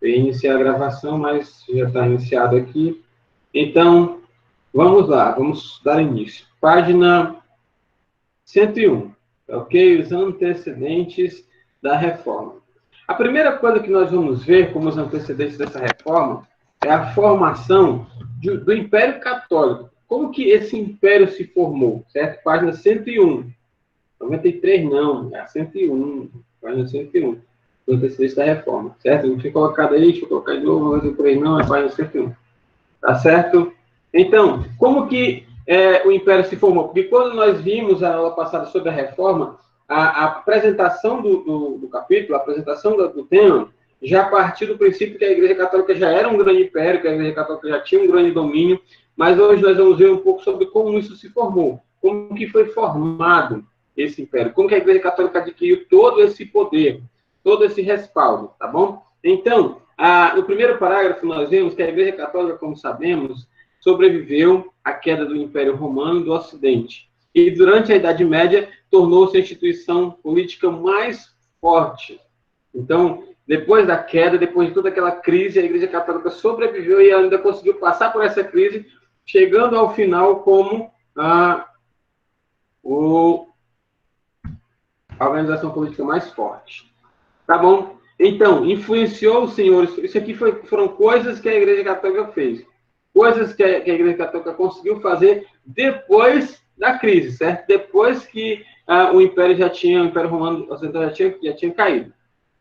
Eu ia iniciar a gravação, mas já está iniciado aqui. Então, vamos lá, vamos dar início. Página 101, ok? Os antecedentes da reforma. A primeira coisa que nós vamos ver como os antecedentes dessa reforma é a formação do Império Católico. Como que esse império se formou, certo? Página 101. 93 não, é a 101. Página 101. Os antecedentes da reforma, certo? Não fica colocado aí, deixa eu colocar de novo, 93 não, é página 101. Tá certo? Então, como que o Império se formou? Porque quando nós vimos a aula passada sobre a reforma, a apresentação do capítulo, a apresentação do tema, já partiu do princípio que a Igreja Católica já era um grande império, que a Igreja Católica já tinha um grande domínio, mas hoje nós vamos ver um pouco sobre como isso se formou, como que foi formado esse império, como que a Igreja Católica adquiriu todo esse poder, todo esse respaldo, tá bom? Então, no primeiro parágrafo nós vemos que a Igreja Católica, como sabemos, sobreviveu à queda do Império Romano do Ocidente. E durante a Idade Média, tornou-se a instituição política mais forte. Então, depois da queda, depois de toda aquela crise, a Igreja Católica sobreviveu e ainda conseguiu passar por essa crise, chegando ao final como a organização política mais forte. Tá bom? Então, influenciou os senhores. Isso aqui foram coisas que a Igreja Católica fez. Coisas que a Igreja Católica conseguiu fazer depois da crise, certo? Depois que o Império Romano Ocidental já tinha caído.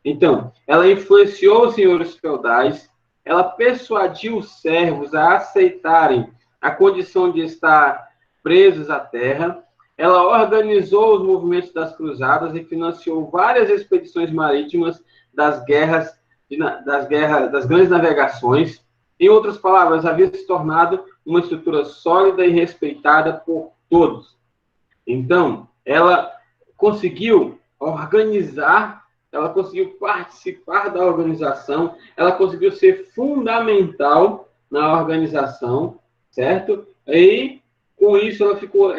Então, ela influenciou os senhores feudais, ela persuadiu os servos a aceitarem a condição de estar presos à terra, ela organizou os movimentos das cruzadas e financiou várias expedições marítimas das grandes navegações. Em outras palavras, havia se tornado uma estrutura sólida e respeitada por todos. Então, ela conseguiu organizar, ela conseguiu participar da organização, ela conseguiu ser fundamental na organização, certo? E com isso ela ficou,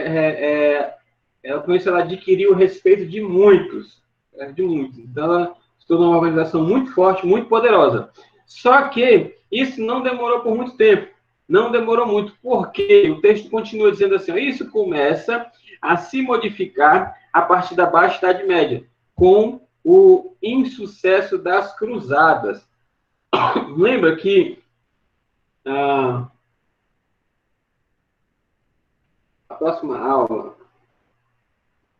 com isso ela adquiriu o respeito de muitos, Então ela se tornou uma organização muito forte, muito poderosa. Só que isso não demorou por muito tempo. Não demorou muito, porque o texto continua dizendo assim, isso começa a se modificar a partir da Baixa Idade Média, com o insucesso das cruzadas. Lembra que a próxima aula,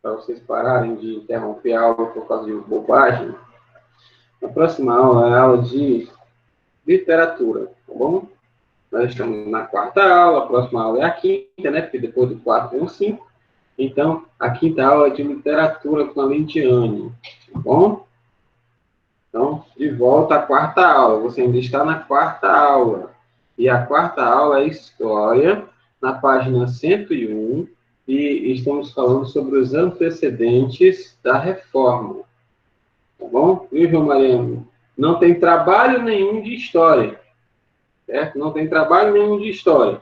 para vocês pararem de interromper a aula por causa de bobagem, a próxima aula é a aula de literatura, tá bom? Nós estamos na quarta aula, a próxima aula é a quinta, né? Porque depois do 4 tem o 5. Então, a quinta aula é de literatura com a Lidiane, tá bom? Então, de volta à quarta aula. Você ainda está na quarta aula. E a quarta aula é História, na página 101, e estamos falando sobre os antecedentes da reforma. Tá bom? Viu, João Mariano? Não tem trabalho nenhum de história. Certo? Não tem trabalho nenhum de história.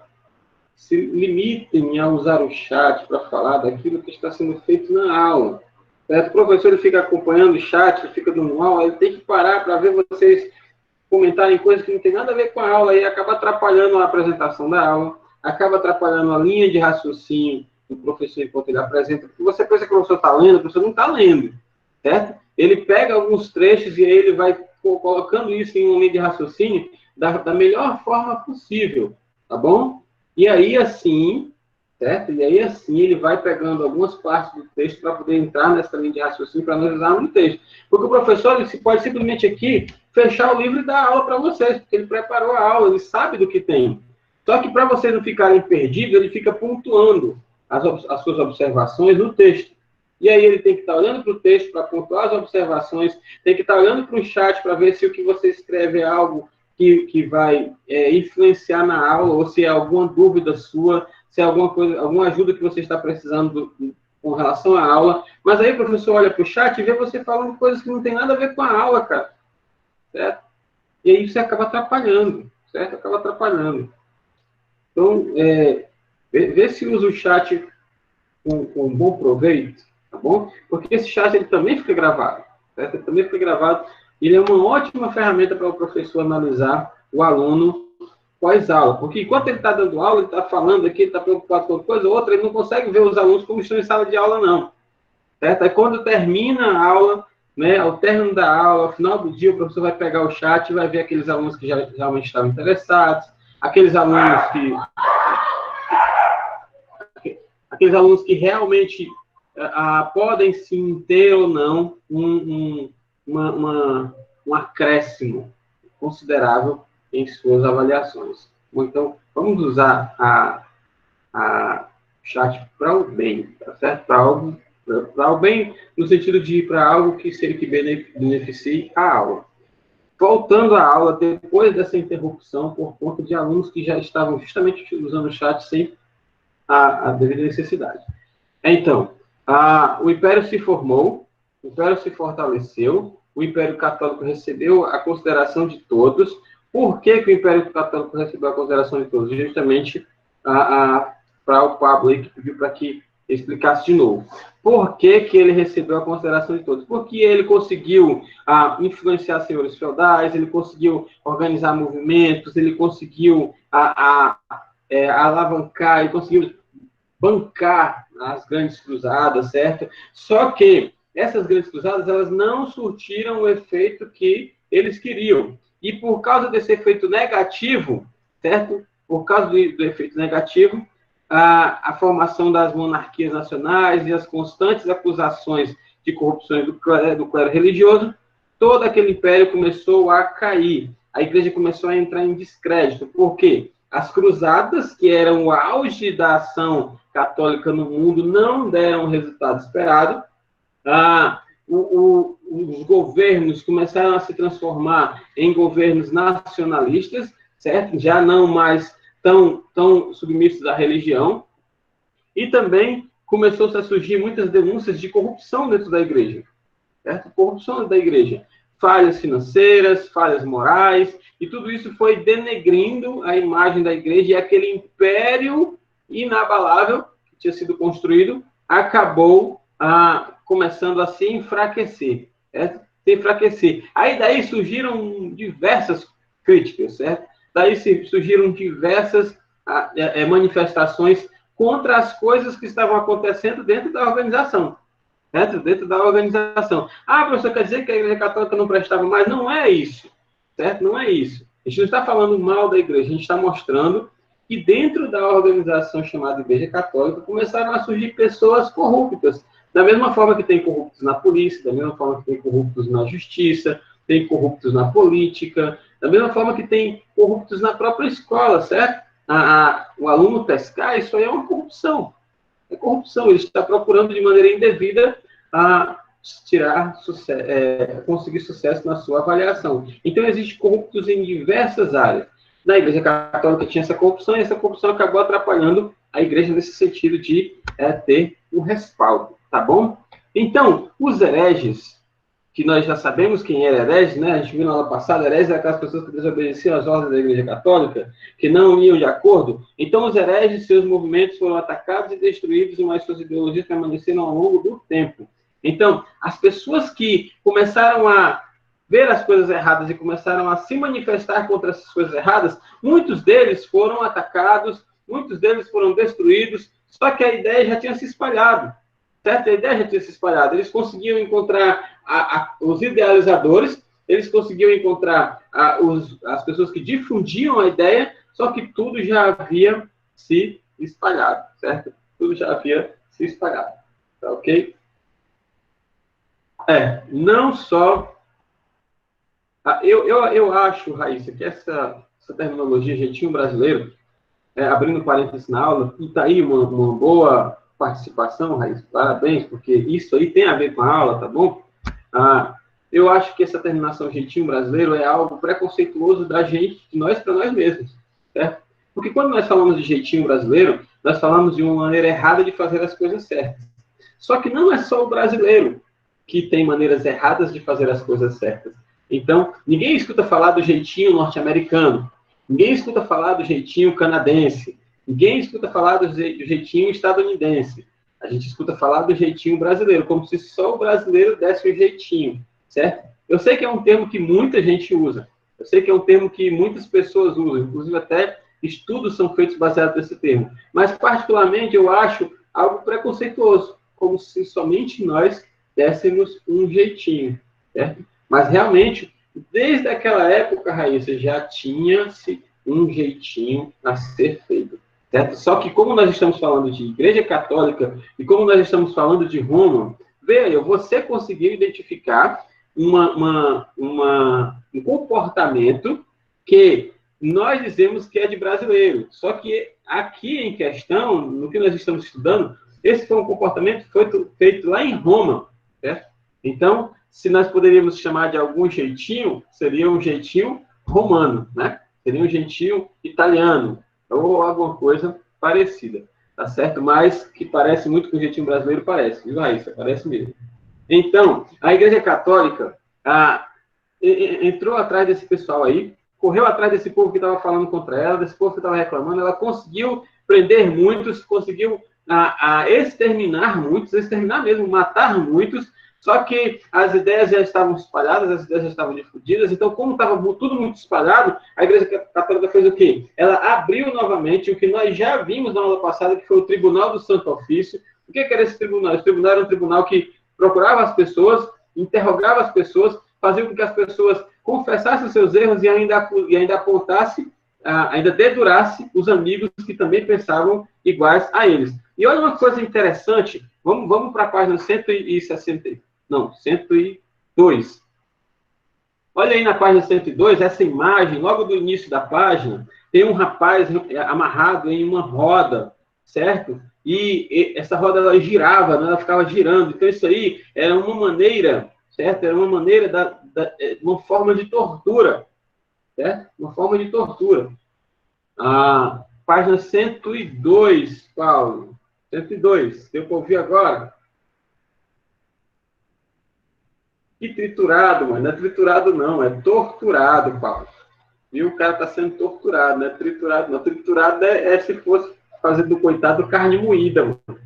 Se limitem a usar o chat para falar daquilo que está sendo feito na aula. Certo? O professor ele fica acompanhando o chat, ele fica dando aula, ele tem que parar para ver vocês comentarem coisas que não tem nada a ver com a aula e acaba atrapalhando a apresentação da aula, acaba atrapalhando a linha de raciocínio do professor enquanto ele apresenta, porque você pensa que o professor está lendo, o professor não está lendo, certo? Ele pega alguns trechos e aí ele vai colocando isso em uma linha de raciocínio da melhor forma possível, tá bom? E aí, assim, certo? E aí, assim, ele vai pegando algumas partes do texto para poder entrar nessa linha de raciocínio para nós usarmos no texto. Porque o professor ele pode simplesmente aqui fechar o livro e dar aula para vocês, porque ele preparou a aula, ele sabe do que tem. Só que para vocês não ficarem perdidos, ele fica pontuando as suas observações no texto. E aí ele tem que estar olhando para o texto para pontuar as observações, tem que estar olhando para o chat para ver se o que você escreve é algo que vai influenciar na aula, ou se é alguma dúvida sua, se é alguma coisa, alguma ajuda que você está precisando com relação à aula. Mas aí o professor olha para o chat e vê você falando coisas que não tem nada a ver com a aula, cara. Certo? E aí você acaba atrapalhando, certo? Acaba atrapalhando. Então, vê se usa o chat com bom proveito, tá bom? Porque esse chat ele também fica gravado, certo? Ele também fica gravado ele é uma ótima ferramenta para o professor analisar o aluno pós-aula, porque enquanto ele está dando aula, ele está falando aqui, ele está preocupado com uma coisa ou outra, ele não consegue ver os alunos como estão em sala de aula, não. Certo? Aí quando termina a aula, né, ao término da aula, ao final do dia, o professor vai pegar o chat e vai ver aqueles alunos que já realmente estavam interessados, aqueles alunos que realmente podem sim ter ou não um acréscimo considerável em suas avaliações. Então, vamos usar a chat para o bem, tá certo? Para o bem, no sentido de ir para algo que seja que beneficie a aula. Voltando à aula, depois dessa interrupção, por conta de alunos que já estavam justamente usando o chat sem a devida necessidade. Então, o Império se formou, o Império se fortaleceu, o Império Católico recebeu a consideração de todos. Por que o Império Católico recebeu a consideração de todos? Justamente para o Pablo aí, que pediu para que explicasse de novo. Por que ele recebeu a consideração de todos? Porque ele conseguiu influenciar senhores feudais, ele conseguiu organizar movimentos, ele conseguiu alavancar, ele conseguiu bancar as grandes cruzadas, certo? Só que essas grandes cruzadas, elas não surtiram o efeito que eles queriam. E por causa desse efeito negativo, certo? Por causa do efeito negativo, a formação das monarquias nacionais e as constantes acusações de corrupções do clero religioso, todo aquele império começou a cair. A igreja começou a entrar em descrédito. Por quê? As cruzadas, que eram o auge da ação católica no mundo, não deram o resultado esperado. Os governos começaram a se transformar em governos nacionalistas, certo? Já não mais tão submissos à religião. E também começou a surgir muitas denúncias de corrupção dentro da igreja, certo? Corrupção dentro da igreja. Falhas financeiras, falhas morais, e tudo isso foi denegrindo a imagem da igreja, e aquele império inabalável que tinha sido construído acabou começando a se enfraquecer, certo? Se enfraquecer. Aí daí surgiram diversas críticas, certo? Daí surgiram diversas manifestações contra as coisas que estavam acontecendo dentro da organização. Certo? Dentro da organização. Professor, quer dizer que a Igreja Católica não prestava mais? Não é isso. Certo? Não é isso. A gente não está falando mal da Igreja, a gente está mostrando que dentro da organização chamada Igreja Católica começaram a surgir pessoas corruptas. Da mesma forma que tem corruptos na polícia, da mesma forma que tem corruptos na justiça, tem corruptos na política, da mesma forma que tem corruptos na própria escola, certo? O aluno pescar, isso aí é uma corrupção. É corrupção, ele está procurando de maneira indevida conseguir sucesso na sua avaliação. Então, existem corruptos em diversas áreas. Na Igreja Católica tinha essa corrupção, e essa corrupção acabou atrapalhando a Igreja nesse sentido de ter um respaldo, tá bom? Então, os hereges, que nós já sabemos quem era herege, né? A gente viu na aula passada, hereges eram aquelas pessoas que desobedeciam às ordens da Igreja Católica, que não iam de acordo. Então, os hereges, seus movimentos foram atacados e destruídos, mas suas ideologias permaneceram ao longo do tempo. Então, as pessoas que começaram a ver as coisas erradas e começaram a se manifestar contra essas coisas erradas, muitos deles foram atacados, muitos deles foram destruídos, só que a ideia já tinha se espalhado. Certo? A ideia já tinha se espalhado. Eles conseguiam encontrar os idealizadores, eles conseguiam encontrar as pessoas que difundiam a ideia, só que tudo já havia se espalhado, certo? Tudo já havia se espalhado. Tá ok? Não só... Eu acho, Raíssa, que essa terminologia jeitinho brasileiro, abrindo parênteses na aula, e está aí uma boa participação, Raíssa, parabéns, porque isso aí tem a ver com a aula, tá bom? Eu acho que essa terminação jeitinho brasileiro é algo preconceituoso da gente, de nós para nós mesmos, certo? Porque quando nós falamos de jeitinho brasileiro, nós falamos de uma maneira errada de fazer as coisas certas. Só que não é só o brasileiro que tem maneiras erradas de fazer as coisas certas. Então, ninguém escuta falar do jeitinho norte-americano, ninguém escuta falar do jeitinho canadense, ninguém escuta falar do jeitinho estadunidense. A gente escuta falar do jeitinho brasileiro, como se só o brasileiro desse um jeitinho, certo? Eu sei que é um termo que muita gente usa. Eu sei que é um termo que muitas pessoas usam. Inclusive, até estudos são feitos baseados nesse termo. Mas, particularmente, eu acho algo preconceituoso, como se somente nós dessemos um jeitinho, certo? Mas, realmente, desde aquela época, Raíssa, já tinha-se um jeitinho a ser feito, certo? Só que, como nós estamos falando de Igreja Católica e como nós estamos falando de Roma, veja, você conseguiu identificar um comportamento que nós dizemos que é de brasileiro. Só que aqui em questão, no que nós estamos estudando, esse foi um comportamento feito lá em Roma, certo? Então, se nós poderíamos chamar de algum jeitinho, seria um jeitinho romano, né? Seria um jeitinho italiano, ou alguma coisa parecida, tá certo? Mas que parece muito com o jeitinho brasileiro, parece, viu, Raíssa? Parece mesmo. Então, a Igreja Católica entrou atrás desse pessoal aí, correu atrás desse povo que estava falando contra ela, desse povo que estava reclamando, ela conseguiu prender muitos, conseguiu exterminar muitos, exterminar mesmo, matar muitos, só que as ideias já estavam espalhadas, as ideias já estavam difundidas, então, como estava tudo muito espalhado, a Igreja Católica fez o quê? Ela abriu novamente o que nós já vimos na aula passada, que foi o Tribunal do Santo Ofício. O que era esse tribunal? Esse tribunal era um tribunal que procurava as pessoas, interrogava as pessoas, fazia com que as pessoas confessassem os seus erros e ainda apontasse, ainda dedurasse os amigos que também pensavam iguais a eles. E olha uma coisa interessante, vamos para a página 160, não, 102. Olha aí na página 102, essa imagem, logo do início da página, tem um rapaz amarrado em uma roda, certo? E essa roda ela girava, né? Ela ficava girando. Então isso aí era uma maneira, certo? Era uma maneira uma forma de tortura, certo? Uma forma de tortura. Página 102, Paulo. 102. Deu para ouvir agora? Que triturado, mano. Não é triturado, não. É torturado, Paulo. E o cara está sendo torturado, não é triturado, não. Triturado é se fosse fazer do coitado carne moída, mano.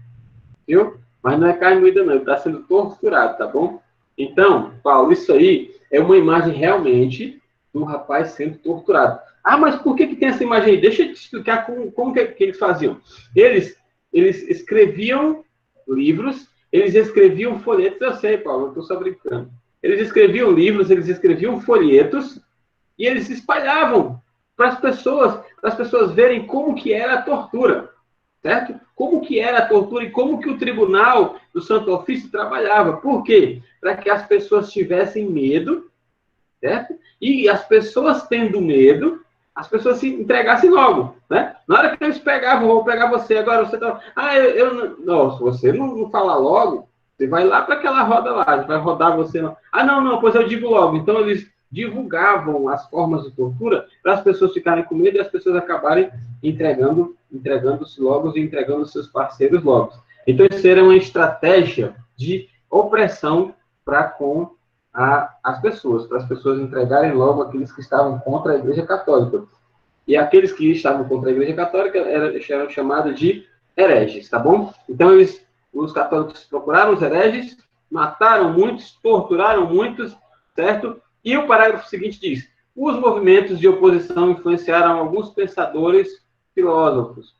Viu? Mas não é carne moída, não. Ele está sendo torturado, tá bom? Então, Paulo, isso aí é uma imagem realmente de um rapaz sendo torturado. Mas por que tem essa imagem aí? Deixa eu te explicar como que eles faziam. Eles escreviam livros, eles escreviam folhetos, eu sei, Paulo, eu estou só brincando. Eles escreviam livros, eles escreviam folhetos, e eles espalhavam para as pessoas verem como que era a tortura, certo? Como que era a tortura e como que o Tribunal do Santo Ofício trabalhava. Por quê? Para que as pessoas tivessem medo, certo? E as pessoas tendo medo, as pessoas se entregassem logo, né? Na hora que eles pegavam, vou pegar você, agora você tá... não, se você não falar logo, você vai lá para aquela roda lá, vai rodar você. Não, pois eu digo logo. Então eles divulgavam as formas de tortura para as pessoas ficarem com medo e as pessoas acabarem entregando-se logo e entregando seus parceiros logo. Então, isso era uma estratégia de opressão para com as pessoas, para as pessoas entregarem logo aqueles que estavam contra a Igreja Católica. E aqueles que estavam contra a Igreja Católica eram chamados de hereges, tá bom? Então, os católicos procuraram os hereges, mataram muitos, torturaram muitos, certo? E o parágrafo seguinte diz: os movimentos de oposição influenciaram alguns pensadores filósofos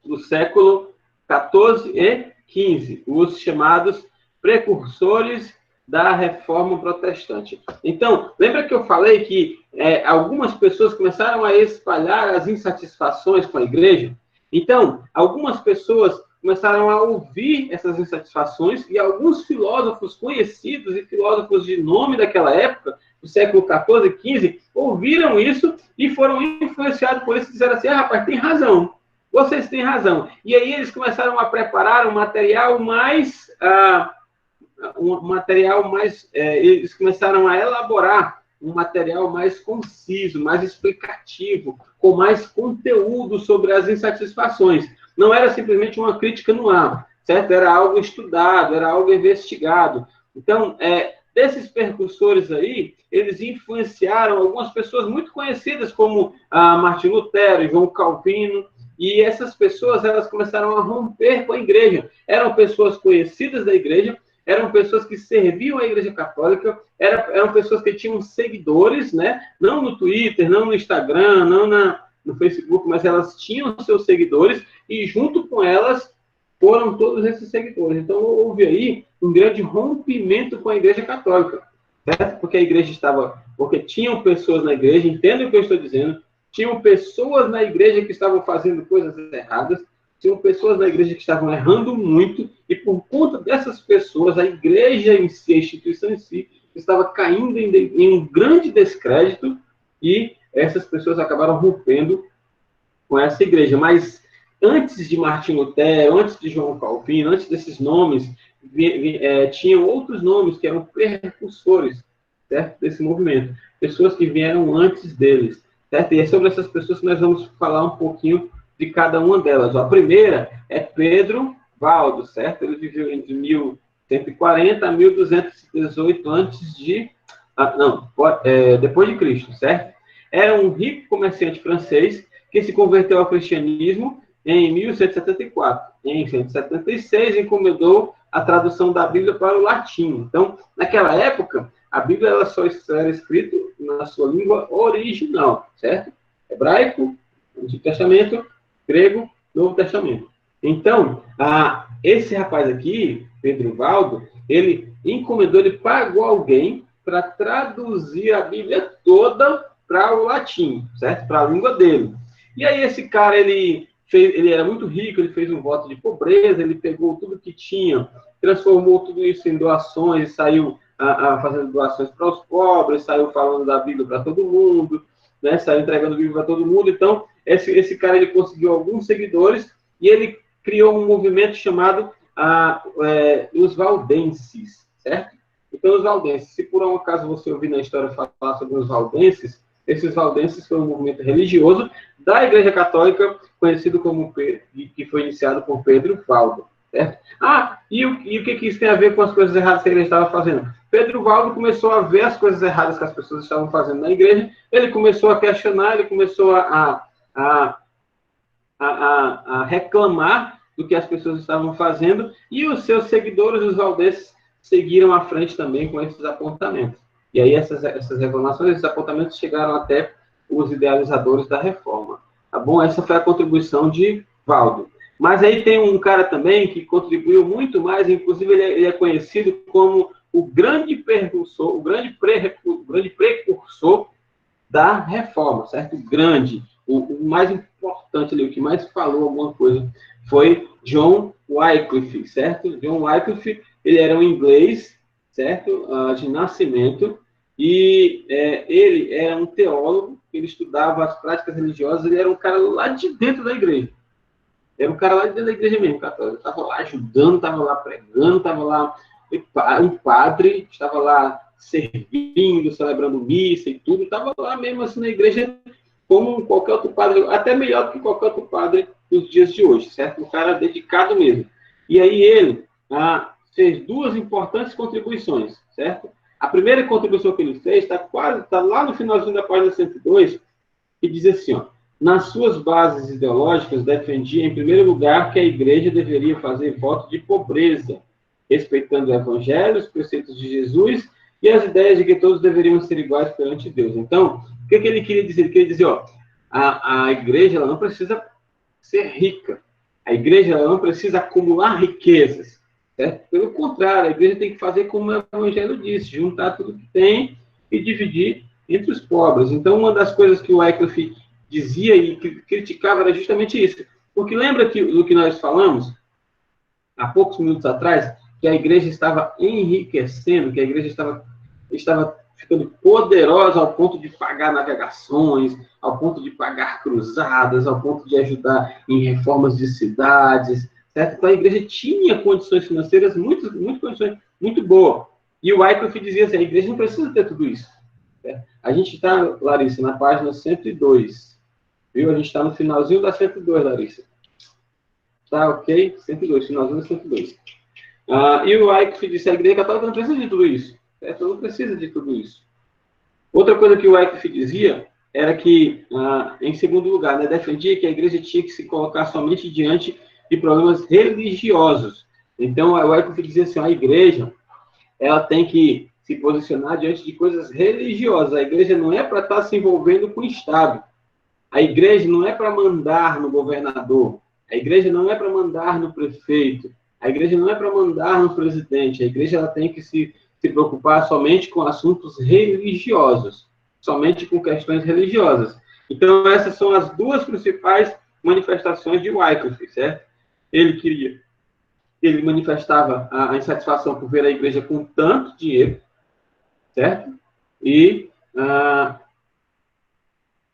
do século XIV e XV, os chamados precursores da Reforma Protestante. Então, lembra que eu falei que algumas pessoas começaram a espalhar as insatisfações com a igreja? Então, algumas pessoas começaram a ouvir essas insatisfações e alguns filósofos conhecidos e filósofos de nome daquela época, do século XIV e XV, ouviram isso e foram influenciados por isso e disseram assim: rapaz, tem razão, vocês têm razão. E aí eles começaram a preparar um material mais... eles começaram a elaborar um material mais conciso, mais explicativo, com mais conteúdo sobre as insatisfações. Não era simplesmente uma crítica no ar, certo? Era algo estudado, era algo investigado. Então, desses percursores aí, eles influenciaram algumas pessoas muito conhecidas, como Martim Lutero e João Calvino, e essas pessoas, elas começaram a romper com a igreja. Eram pessoas conhecidas da igreja, eram pessoas que serviam a Igreja Católica, eram pessoas que tinham seguidores, né? Não no Twitter, não no Instagram, não no Facebook, mas elas tinham seus seguidores e junto com elas foram todos esses seguidores. Então houve aí um grande rompimento com a Igreja Católica, certo? Porque a igreja porque tinham pessoas na igreja, entendem o que eu estou dizendo, tinham pessoas na igreja que estavam fazendo coisas erradas, tinham pessoas na igreja que estavam errando muito, e por conta dessas pessoas, a igreja em si, a instituição em si, estava caindo em um grande descrédito, e essas pessoas acabaram rompendo com essa igreja. Mas antes de Martim Lutero, antes de João Calvino, antes desses nomes, tinham outros nomes que eram precursores, certo? Desse movimento. Pessoas que vieram antes deles, certo? E é sobre essas pessoas que nós vamos falar um pouquinho de cada uma delas. A primeira é Pedro Valdo, certo? Ele viveu entre 1140 a 1218 antes de... depois de Cristo, certo? Era um rico comerciante francês que se converteu ao cristianismo em 1174. Em 1176, encomendou a tradução da Bíblia para o latim. Então, naquela época, a Bíblia ela só era escrita na sua língua original, certo? Hebraico, Antigo Testamento, grego, Novo Testamento. Então, esse rapaz aqui, Pedro Valdo, ele encomendou, ele pagou alguém para traduzir a Bíblia toda para o latim, certo? Para a língua dele. E aí esse cara, ele era muito rico, ele fez um voto de pobreza, ele pegou tudo que tinha, transformou tudo isso em doações, e saiu fazendo doações para os pobres, saiu falando da Bíblia para todo mundo, né? Saiu entregando a Bíblia para todo mundo. Então, esse cara, ele conseguiu alguns seguidores e ele criou um movimento chamado os valdenses, certo? Então, os valdenses, se por um acaso você ouvir na história falar sobre os valdenses, esses valdenses foi um movimento religioso da Igreja Católica, conhecido como que foi iniciado por Pedro Valdo, certo? E o que isso tem a ver com as coisas erradas que a igreja estava fazendo? Pedro Valdo começou a ver as coisas erradas que as pessoas estavam fazendo na igreja, ele começou a questionar, ele começou a reclamar do que as pessoas estavam fazendo, e os seus seguidores, os valdenses, seguiram à frente também com esses apontamentos. E aí essas reclamações, esses apontamentos chegaram até os idealizadores da reforma. Tá bom? Essa foi a contribuição de Valdo. Mas aí tem um cara também que contribuiu muito mais, inclusive ele é conhecido como o grande precursor, o grande precursor da reforma, certo? O mais importante ali, o que mais falou alguma coisa, foi John Wycliffe, certo? John Wycliffe, ele era um inglês, certo? De nascimento, e ele era um teólogo, ele estudava as práticas religiosas, ele era um cara lá de dentro da igreja. Era um cara lá de dentro da igreja mesmo, católico. Estava lá ajudando, estava lá pregando, estava lá um padre, estava lá servindo, celebrando missa e tudo, estava lá mesmo assim na igreja como qualquer outro padre, até melhor do que qualquer outro padre nos dias de hoje, certo? Um cara dedicado mesmo. E aí ele fez duas importantes contribuições, certo? A primeira contribuição que ele fez está lá no finalzinho da página 102, que diz assim, ó: nas suas bases ideológicas, defendia, em primeiro lugar, que a igreja deveria fazer voto de pobreza, respeitando o evangelho, os preceitos de Jesus e as ideias de que todos deveriam ser iguais perante Deus. Então, o que ele queria dizer? Ele queria dizer, ó, a igreja ela não precisa ser rica. A igreja ela não precisa acumular riquezas. Certo? Pelo contrário, a igreja tem que fazer como o evangelho disse, juntar tudo que tem e dividir entre os pobres. Então, uma das coisas que o Wycliffe dizia e criticava era justamente isso. Porque lembra do que nós falamos há poucos minutos atrás, que a igreja estava enriquecendo, que a igreja estava ficando poderosa ao ponto de pagar navegações, ao ponto de pagar cruzadas, ao ponto de ajudar em reformas de cidades, certo? Então a igreja tinha condições financeiras muito boas. E o Wycliffe dizia assim, a igreja não precisa ter tudo isso. Certo? A gente está, Larissa, na página 102. Viu? A gente está no finalzinho da 102, Larissa. Tá, ok? 102, finalzinho da 102. E o Wycliffe disse, a igreja católica não precisa de tudo isso. Certo? Não precisa de tudo isso. Outra coisa que o Wycliffe dizia era que, em segundo lugar, né, defendia que a igreja tinha que se colocar somente diante de problemas religiosos, Então, o Wycliffe dizia assim, a igreja, ela tem que se posicionar diante de coisas religiosas. A igreja não é para estar se envolvendo com o Estado. A igreja não é para mandar no governador. A igreja não é para mandar no prefeito. A igreja não é para mandar no presidente. A igreja ela tem que se preocupar somente com assuntos religiosos, somente com questões religiosas. Então, essas são as duas principais manifestações de Wycliffe, certo? Ele manifestava a insatisfação por ver a igreja com tanto dinheiro, certo? E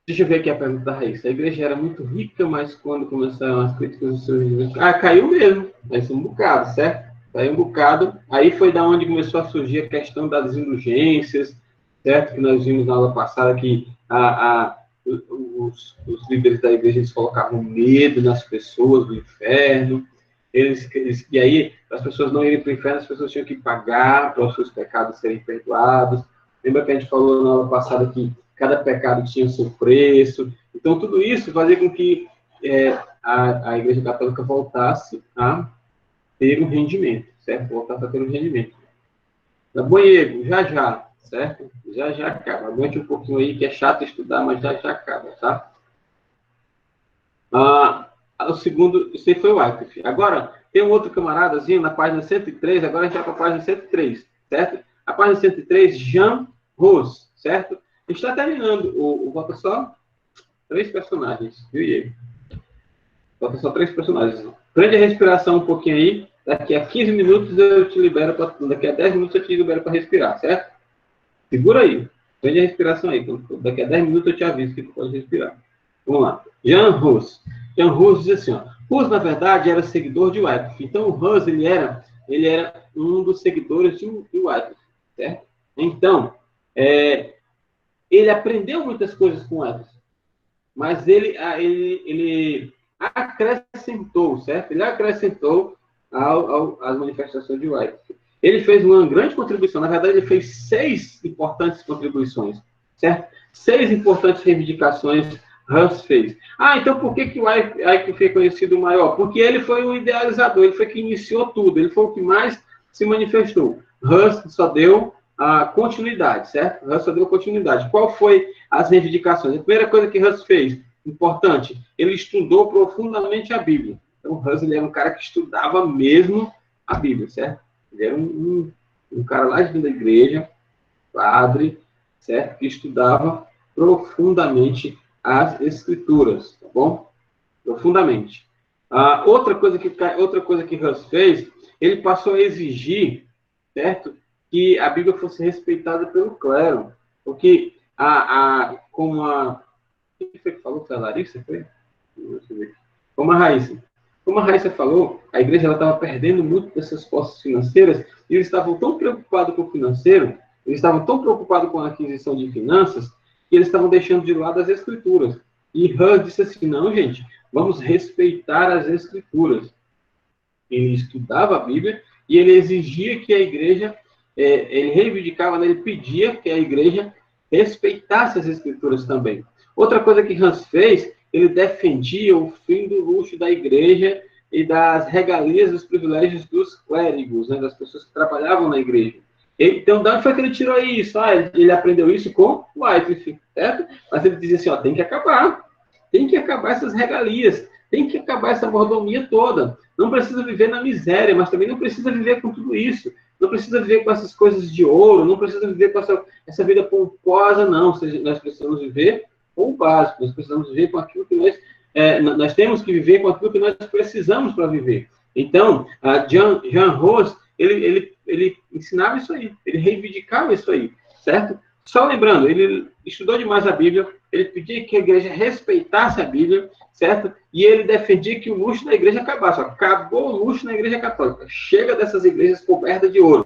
deixa eu ver aqui a pergunta da Raíssa. A igreja era muito rica, mas quando começaram as críticas dos seus livros... caiu mesmo. Mas um bocado, certo? Caiu um bocado. Aí foi da onde começou a surgir a questão das indulgências, certo? Que nós vimos na aula passada que os líderes da igreja eles colocavam medo nas pessoas do inferno. E aí, as pessoas não irem para o inferno, as pessoas tinham que pagar para os seus pecados serem perdoados. Lembra que a gente falou na aula passada que cada pecado tinha o seu preço. Então, tudo isso fazia com que a Igreja Católica voltasse a ter um rendimento, certo? Voltasse a ter um rendimento. Banheiro, já, certo? Já acaba. Aguente um pouquinho aí, que é chato estudar, mas já acaba, tá? O segundo, isso aí foi o Wycliffe. Agora, tem um outro camaradazinho na página 103, agora a gente vai para a página 103, certo? A página 103, Jean Rose, certo? A gente está terminando. Falta só 3 personagens, viu, Diego? Falta só 3 personagens. Prende a respiração um pouquinho aí. Daqui a 15 minutos eu te libero para... Daqui a 10 minutos eu te libero para respirar, certo? Segura aí. Prende a respiração aí. Daqui a 10 minutos eu te aviso que tu pode respirar. Vamos lá. Jean Rose. Jean Rose diz assim, ó. Rose, na verdade, era seguidor de Wycliffe. Então, o Rose, ele era um dos seguidores de Wycliffe, certo? Então, ele aprendeu muitas coisas com Wycliffe, mas ele acrescentou, certo? Ele acrescentou às manifestações de Wycliffe. Ele fez uma grande contribuição, na verdade, ele fez 6 importantes contribuições, certo? 6 importantes reivindicações Hus fez. Então por que o Wycliffe foi conhecido maior? Porque ele foi o idealizador, ele foi que iniciou tudo, ele foi o que mais se manifestou. Hus só deu a continuidade, certo? Hus só deu continuidade. Qual foi as reivindicações? A primeira coisa que Hus fez, importante, ele estudou profundamente a Bíblia. Então, Hus ele era um cara que estudava mesmo a Bíblia, certo? Ele era um cara lá de dentro da igreja, padre, certo? Que estudava profundamente as Escrituras, tá bom? Profundamente. Outra coisa que Hus fez, ele passou a exigir, certo? Que a Bíblia fosse respeitada pelo clero. Porque quem foi que falou? Foi a Larissa? Foi? Como a Raíssa falou, a igreja estava perdendo muito dessas posses financeiras e eles estavam tão preocupados com o financeiro, eles estavam tão preocupados com a aquisição de finanças, que eles estavam deixando de lado as escrituras. E Hus disse assim, não, gente, vamos respeitar as escrituras. Ele estudava a Bíblia e ele exigia que a igreja, ele reivindicava, ele pedia que a igreja respeitasse as escrituras também. Outra coisa que Hus fez, ele defendia o fim do luxo da igreja e das regalias, dos privilégios dos clérigos, né, das pessoas que trabalhavam na igreja. Então, de onde foi que ele tirou isso? Ele aprendeu isso com Wycliffe, certo? Mas ele dizia assim, tem que acabar essas regalias, tem que acabar essa mordomia toda. Não precisa viver na miséria, mas também não precisa viver com tudo isso. Não precisa viver com essas coisas de ouro, não precisa viver com essa vida pomposa, não. Ou seja, nós precisamos viver com o básico, nós precisamos viver com aquilo que nós temos que viver com aquilo que nós precisamos para viver. Então, Jean Rose, ele ensinava isso aí, ele reivindicava isso aí, certo? Só lembrando, ele estudou demais a Bíblia, ele pedia que a igreja respeitasse a Bíblia, certo? E ele defendia que o luxo da igreja acabasse. Acabou o luxo na igreja católica. Chega dessas igrejas cobertas de ouro.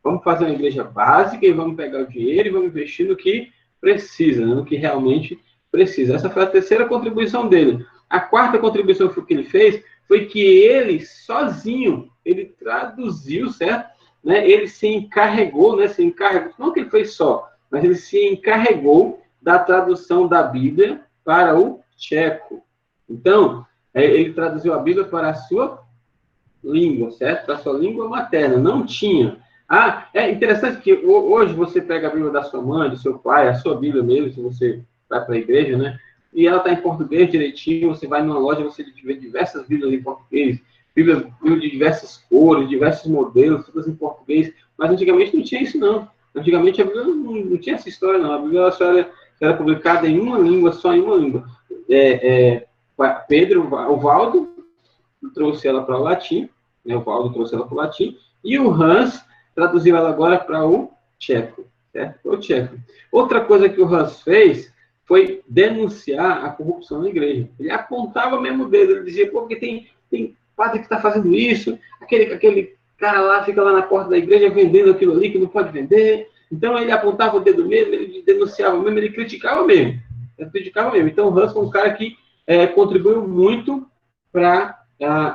Vamos fazer uma igreja básica e vamos pegar o dinheiro e vamos investir no que precisa, né? No que realmente precisa. Essa foi a terceira contribuição dele. A quarta contribuição que ele fez foi que ele, sozinho, ele traduziu, certo? Né? Ele se encarregou, não que ele fez só, mas ele se encarregou da tradução da Bíblia para o tcheco. Então, ele traduziu a Bíblia para a sua língua, certo? Para sua língua materna. Não tinha. Ah, é interessante que hoje você pega a Bíblia da sua mãe, do seu pai, a sua Bíblia mesmo, se você vai para a igreja, né? E ela está em português direitinho, você vai numa loja, você vê diversas Bíblias em português, Bíblia de diversas cores, diversos modelos, todas em português, mas antigamente não tinha isso, não. Antigamente a Bíblia não tinha essa história, não. A Bíblia só era publicada em uma língua, só em uma língua. Pedro, o Valdo, trouxe ela para o latim, né? O Valdo trouxe ela para o latim, e o Hans traduziu ela agora para o tcheco, certo? O tcheco. Outra coisa que o Hans fez foi denunciar a corrupção na igreja. Ele apontava mesmo o dedo, ele dizia, pô, porque tem padre que está fazendo isso, aquele cara lá fica lá na porta da igreja vendendo aquilo ali que não pode vender. Então ele apontava o dedo mesmo, ele denunciava mesmo, ele criticava mesmo. Então o Hans foi um cara que contribuiu muito para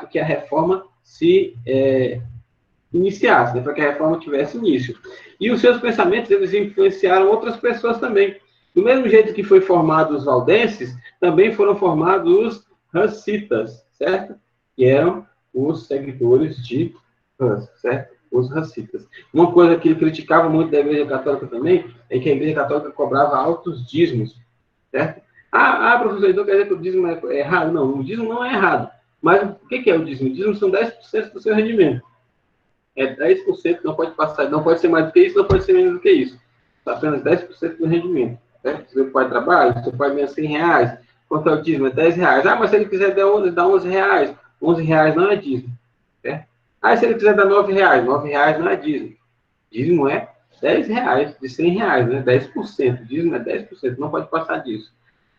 que a reforma se iniciasse, né, para que a reforma tivesse início. E os seus pensamentos, eles influenciaram outras pessoas também. Do mesmo jeito que foi formado os valdenses, também foram formados os racitas, certo? Que eram os seguidores de Hus, certo? Os racitas. Uma coisa que ele criticava muito da Igreja Católica também é que a Igreja Católica cobrava altos dízimos, certo? Professor, então quer dizer que o dízimo é errado? Não, o dízimo não é errado. Mas o que é o dízimo? O dízimo são 10% do seu rendimento. É 10%, não pode passar, não pode ser mais do que isso, não pode ser menos do que isso. Apenas 10% do rendimento. Certo? Seu pai trabalha, seu pai ganha 100 reais. Quanto é o dízimo? É 10 reais. Ah, mas se ele quiser dar 11 reais. 11 reais não é dízimo. Certo? Ah, se ele quiser dar 9 reais. 9 reais não é dízimo. Dízimo é 10 reais, de 100 reais, né? 10%. Dízimo é 10%, não pode passar disso.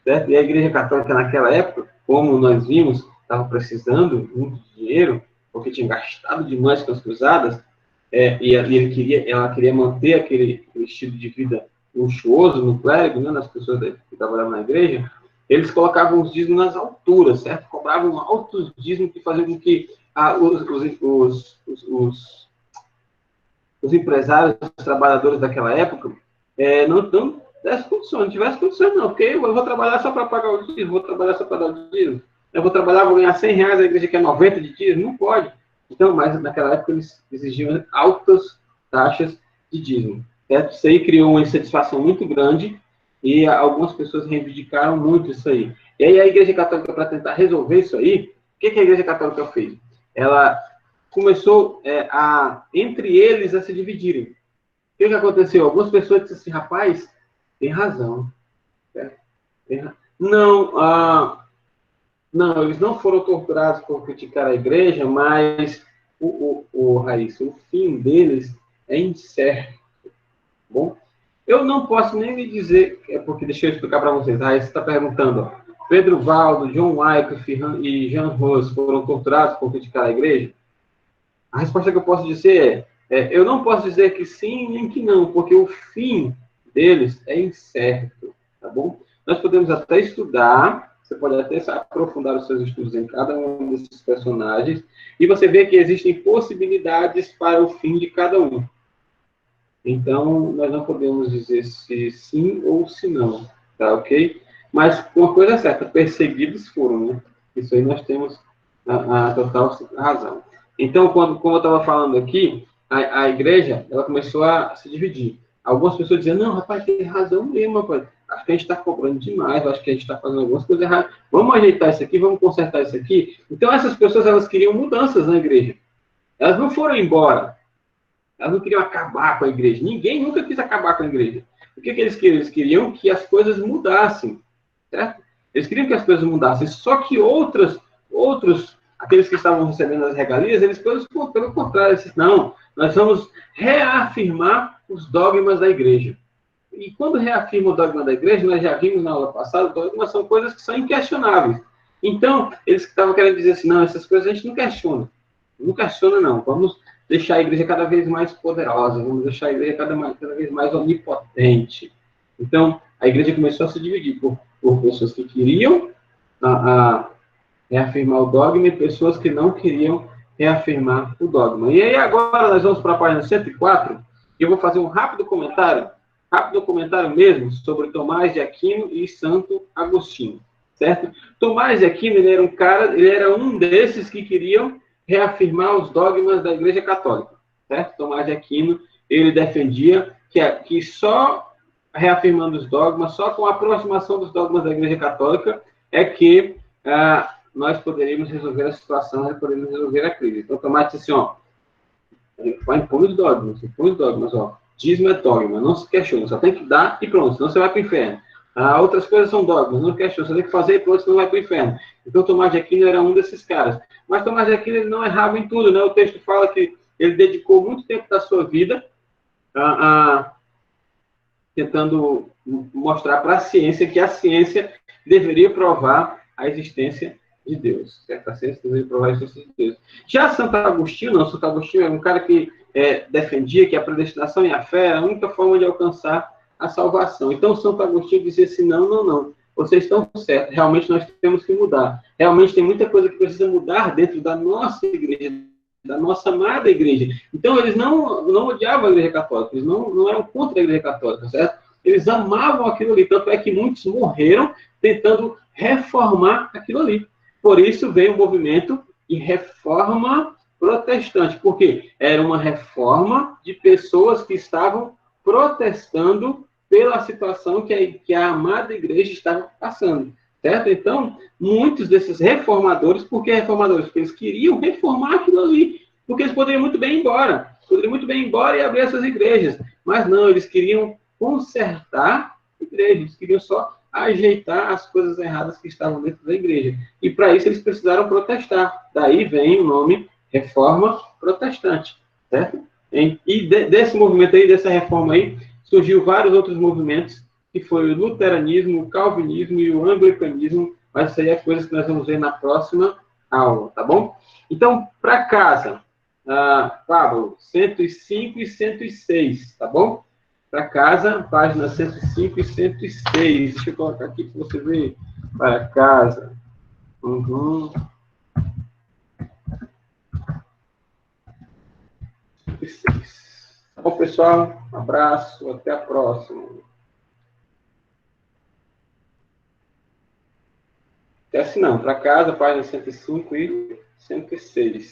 Certo? E a Igreja Católica, naquela época, como nós vimos, estava precisando muito de dinheiro, porque tinha gastado demais com as cruzadas, ela queria manter aquele estilo de vida luxuoso no clérigo, né, nas pessoas que trabalhavam na igreja. Eles colocavam os dízimos nas alturas, certo? Cobravam altos dízimos que faziam com que os empresários, os trabalhadores daquela época, não desse condições, não tivesse condições, não, porque eu vou trabalhar só para pagar o dízimo, vou trabalhar só para dar o dízimo, eu vou trabalhar, vou ganhar 100 reais, a igreja quer 90 de dízimo, não pode. Então, mas naquela época eles exigiam altas taxas de dízimo, certo? Isso aí criou uma insatisfação muito grande e algumas pessoas reivindicaram muito isso aí. E aí a Igreja Católica, para tentar resolver isso aí, o que a Igreja Católica fez? Ela começou entre eles a se dividirem. O que aconteceu? Algumas pessoas disseram assim, rapaz, tem razão. Não, eles não foram torturados por criticar a igreja, mas Raíssa, o fim deles é incerto. Bom, eu não posso nem lhe dizer, porque deixa eu explicar para vocês. Raíssa está perguntando, ó, Pedro Valdo, John Wycliffe e Jean Hus foram torturados por criticar a igreja? A resposta que eu posso dizer eu não posso dizer que sim nem que não, porque o fim deles é incerto, tá bom? Nós podemos até estudar, você pode até aprofundar os seus estudos em cada um desses personagens, e você vê que existem possibilidades para o fim de cada um. Então, nós não podemos dizer se sim ou se não, tá ok? Mas uma coisa é certa, perseguidos foram, né? Isso aí nós temos a total razão. Então, como eu estava falando aqui, a igreja, ela começou a se dividir. Algumas pessoas diziam, não, rapaz, tem razão mesmo, rapaz. Acho que a gente está cobrando demais, acho que a gente está fazendo algumas coisas erradas. Vamos ajeitar isso aqui, vamos consertar isso aqui. Então, essas pessoas, elas queriam mudanças na igreja. Elas não foram embora. Elas não queriam acabar com a igreja. Ninguém nunca quis acabar com a igreja. O que eles queriam? Eles queriam que as coisas mudassem. Certo? Eles queriam que as coisas mudassem. Só que outros, aqueles que estavam recebendo as regalias, eles, pelo contrário, eles disseram, não, nós vamos reafirmar os dogmas da igreja. E quando reafirma o dogma da igreja, nós já vimos na aula passada, dogmas são coisas que são inquestionáveis. Então, eles estavam querendo dizer assim, não, essas coisas a gente não questiona. Não questiona, não. Vamos deixar a igreja cada vez mais poderosa, vamos deixar a igreja cada vez mais onipotente. Então, a igreja começou a se dividir por pessoas que queriam reafirmar o dogma e pessoas que não queriam reafirmar o dogma. E aí, agora, nós vamos para a página 104, e eu vou fazer um rápido comentário mesmo, sobre Tomás de Aquino e Santo Agostinho, certo? Tomás de Aquino, ele era um desses que queriam reafirmar os dogmas da Igreja Católica, certo? Tomás de Aquino, ele defendia que só reafirmando os dogmas, só com a aproximação dos dogmas da Igreja Católica é que nós poderíamos resolver a situação, nós poderíamos resolver a crise. Então, Tomás disse assim, ó, impõe os dogmas, ó. Dízimo é dogma, não se questiona, só tem que dar e pronto, senão você vai para o inferno. Outras coisas são dogmas, não questiona, você tem que fazer e pronto, senão vai para o inferno. Então, Tomás de Aquino era um desses caras. Mas Tomás de Aquino ele não errava em tudo, né? O texto fala que ele dedicou muito tempo da sua vida tentando mostrar para a ciência que a ciência deveria provar a existência de Deus. Certo? A ciência deveria provar a existência de Deus. Já Santo Agostinho, não, Santo Agostinho é um cara que defendia que a predestinação e a fé era a única forma de alcançar a salvação. Então, Santo Agostinho dizia assim, não, vocês estão certos, realmente nós temos que mudar. Realmente tem muita coisa que precisa mudar dentro da nossa igreja, da nossa amada igreja. Então, eles não odiavam a igreja católica, eles não eram contra a igreja católica, certo? Eles amavam aquilo ali, tanto é que muitos morreram tentando reformar aquilo ali. Por isso veio o movimento de reforma protestante, porque era uma reforma de pessoas que estavam protestando pela situação que a amada igreja estava passando, certo? Então, muitos desses reformadores, por que reformadores? Porque eles queriam reformar aquilo ali, porque eles poderiam muito bem ir embora, e abrir essas igrejas, mas não, eles queriam consertar a igreja, eles queriam só ajeitar as coisas erradas que estavam dentro da igreja. E para isso eles precisaram protestar. Daí vem o nome Reforma Protestante, certo? E desse movimento aí, dessa reforma aí, surgiu vários outros movimentos, que foi o luteranismo, o calvinismo e o anglicanismo, mas isso aí é coisas que nós vamos ver na próxima aula, tá bom? Então, para casa, Pablo, 105 e 106, tá bom? Para casa, página 105 e 106. Deixa eu colocar aqui para você ver. Para casa. Uhum. 106. Tá bom, pessoal? Um abraço. Até a próxima. Até assim não. Para casa, página 105 e 106.